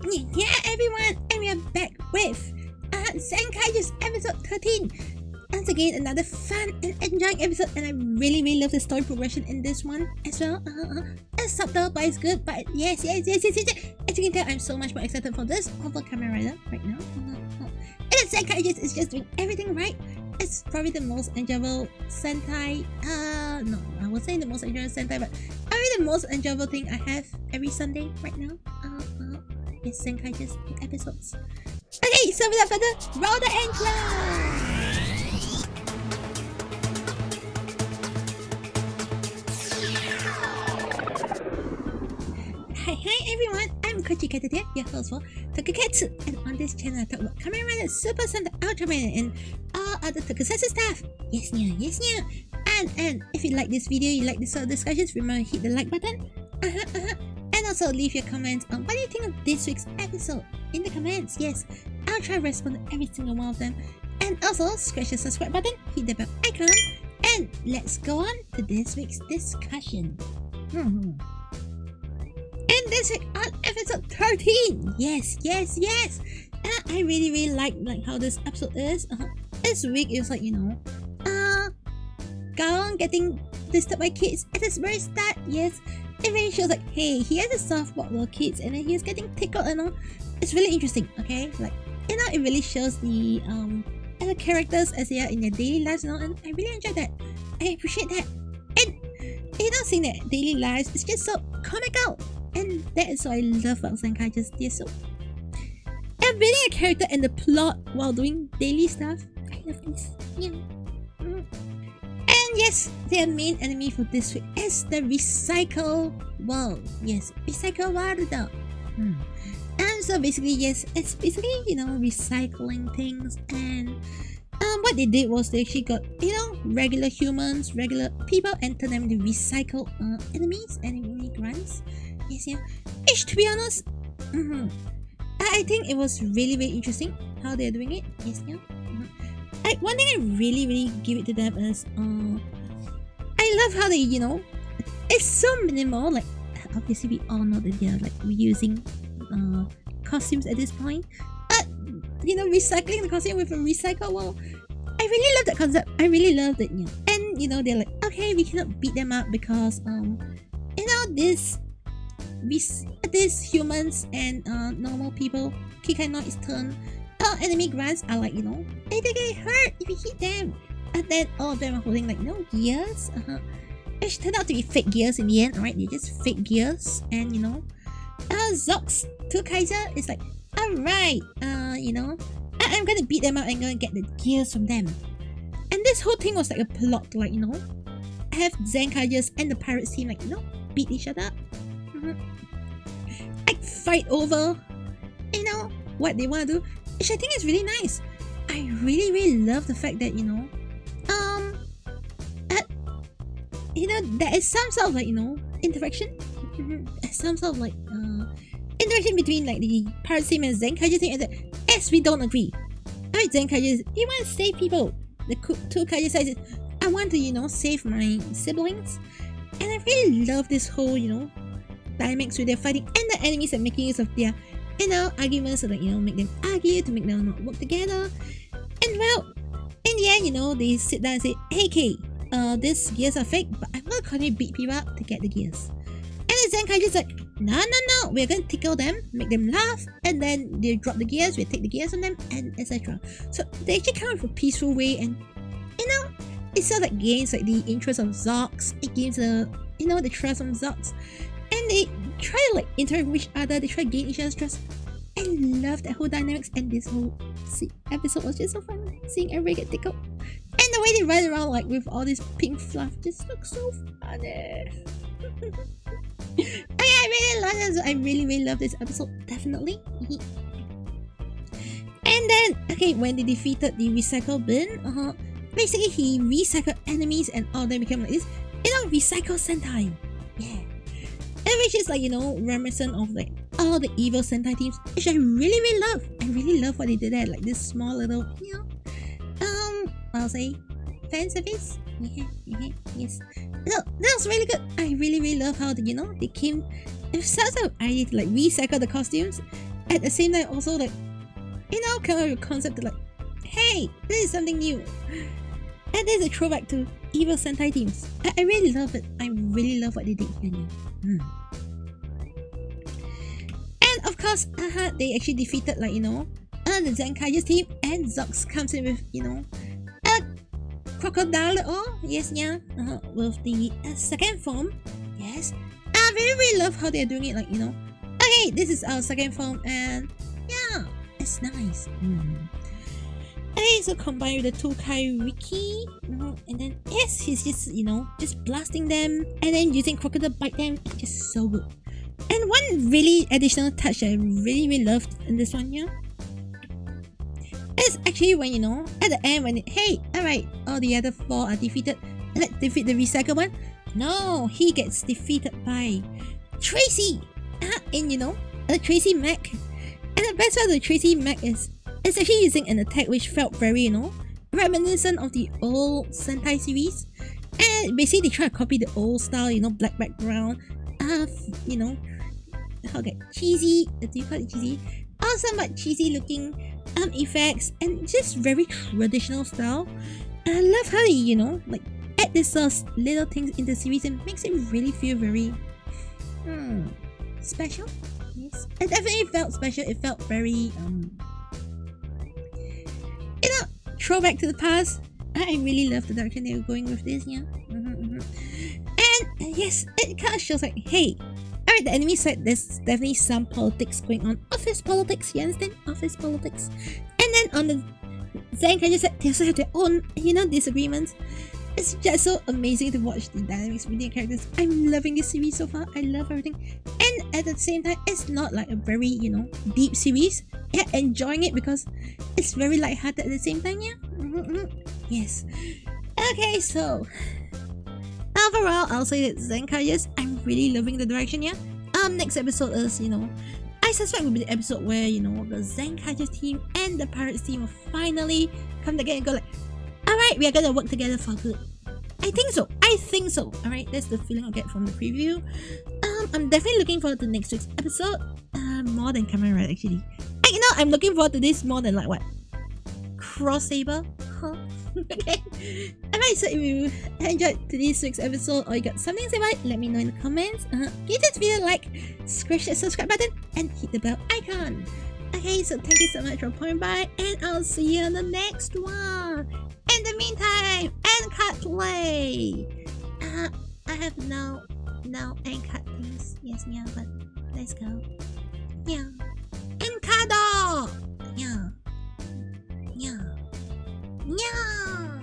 Yeah, everyone, and we are back with Zenkaigers episode 13. Once again, another fun and enjoying episode, and I really love the story progression in this one as well. It's subtle, but it's good. But yes. As you can tell, I'm so much more excited for this over Kamen Rider right now. And Zenkaigers is just doing everything right. It's probably the most enjoyable Sentai. No, I was saying the most enjoyable Sentai, but probably the most enjoyable thing I have every Sunday right now. Is Zenkaigers episodes. Okay, so without further, roll the intro! Hi everyone, I'm Crocodile here, your host for Tokusatsu, and on this channel I talk about Kamen Rider, Super Sentai, Ultraman, and all other Tokusatsu stuff. Yes, And if you like this video, you like this sort of discussions, remember to hit the like button. And also leave your comments on what do you think of this week's episode in the comments. Yes, I'll try to respond to every single one of them. And also scratch the subscribe button, hit the bell icon, and let's go on to this week's discussion. And this week on episode 13, yes. I really like how this episode is. This week is like, Gaon getting disturbed by kids at the very start. Yes, it really shows like, hey, he has a soft spot for kids, and then he's getting tickled and all. It's really interesting. Okay, like it really shows the characters as they are in their daily lives and all, and I really enjoy that. I appreciate that. And seeing their daily lives is just so comical. And that is what I love about Zenkaiger. They're so building a character and the plot while doing daily stuff. I love this. And yes, their main enemy for this week is the Recycle World. Yes, Recycle World. And so basically, yes, it's basically, recycling things. And what they did was they actually got, regular humans, regular people, and turned them into recycle enemies, enemy grunts. Yes, which, to be honest, I think it was really interesting how they're doing it. Yes, one thing I really give it to them is I love how they, it's so minimal. Like, obviously we all know that they're like reusing costumes at this point, but recycling the costume with a recycle wall, I really love that concept. I really love it. And they're like, okay, we cannot beat them up because these humans and normal people, Kikainoids turn enemy grunts are like, they get hurt if you hit them. And then all of them are holding like gears, which turned out to be fake gears in the end, right? They're just fake gears. And Zox Kaiser is like, alright, I'm gonna beat them up and gonna get the gears from them. And this whole thing was like a plot to, like, have Zenkaigers and the pirates team like, beat each other up. Like fight over, what they want to do, which I think is really nice. I really love the fact that, there is some sort of like, interaction. Some sort of like, interaction between like the pirate team and Zenkaiger team, and that, yes, we don't agree. Alright, Zenkaiger, you want to save people. The two Kaiger says, I want to, save my siblings. And I really love this whole, dynamics with their fighting, and the enemies are making use of their, arguments to, like, make them argue, to make them not work together. And well, in the end, they sit down and say, hey Kay, these gears are fake, but I'm gonna continue to beat people up to get the gears. And the Zenkaiger's like, no, we're gonna tickle them, make them laugh, and then they drop the gears, we take the gears on them, and etc. So they actually come up with a peaceful way, and it sort of like gains like the interest of Zox, it gains the trust of Zox, and they try to like interact with each other, they try to gain each other's trust. I love that whole dynamics, and this whole episode was just so fun, seeing everybody get tickled. And the way they run around like with all this pink fluff just looks so funny. I really love this. I really love this episode, definitely. And then, okay, when they defeated the recycle bin, basically he recycled enemies and all of them became like this, recycle Sentai. Yeah. And which is like, reminiscent of like all the evil Sentai teams, which I really love. I really love what they did there, like this small little, I'll say, fan service. Yes. No, that was really good. I really love how they came with some sort of idea to like recycle the costumes at the same time also like, you know, come up with a concept like, hey, this is something new. And there's a throwback to evil Sentai teams. I really love it. I really love what they did here. And of course, they actually defeated, like, you know, the Zenkaigers team, and Zox comes in with, you know, a Crocodile. Oh, yes, yeah, with the second form. Yes, I really love how they're doing it, like, you know, okay, this is our second form, and yeah, it's nice. Okay, so combined with the Tokai Riki, and then yes, he's just, you know, just blasting them, and then using Crocodile bite them, just so good. And one really additional touch that I really loved in this one, yeah, is actually when, you know, at the end when hey, alright, all the other 4 are defeated, let's defeat the recycle one. No, he gets defeated by Tracy, and you know, the Tracy Mac. And the best part of the Tracy Mac is it's actually using an attack which felt very, you know, reminiscent of the old Sentai series. And basically they try to copy the old style, you know, black background, you know, okay, cheesy, do you call it cheesy? Also somewhat cheesy looking effects, and just very traditional style. And I love how they, you know, like add this little things in the series and makes it really feel very special. Yes, it definitely felt special. It felt very you know, throwback to the past. I really love the direction they were going with this, yeah. And yes, it kind of shows like, hey, alright, the enemy side, there's definitely some politics going on. Office politics, you understand? Office politics. And then on the Zenkaiger side, they also have their own, you know, disagreements. It's just so amazing to watch the dynamics between the characters. I'm loving this series so far. I love everything. And at the same time, it's not like a very, you know, deep series. Yeah, enjoying it because it's very lighthearted at the same time, yeah? Yes. Okay, so overall, I'll say that Zenkaigers, I'm really loving the direction, yeah? Next episode is, you know, I suspect will be the episode where, you know, the Zenkaiger team and the Pirates team will finally come together and go like, alright, we are gonna work together for good. I think so. Alright, that's the feeling I get from the preview. I'm definitely looking forward to next week's episode. More than Kamen Rider, actually. You know, I'm looking forward to this more than like what? Cross Saber? Huh? Okay. Alright, so if you enjoyed this week's episode or you got something to say about it, let me know in the comments. Give this video a like, scratch that subscribe button, and hit the bell icon. Okay, so thank you so much for coming by, and I'll see you on the next one. In the meantime, end cut play. I have no end cut things. Yes, yeah, but let's go. Yeah. Encado! Yeah. Yeah. Yeah.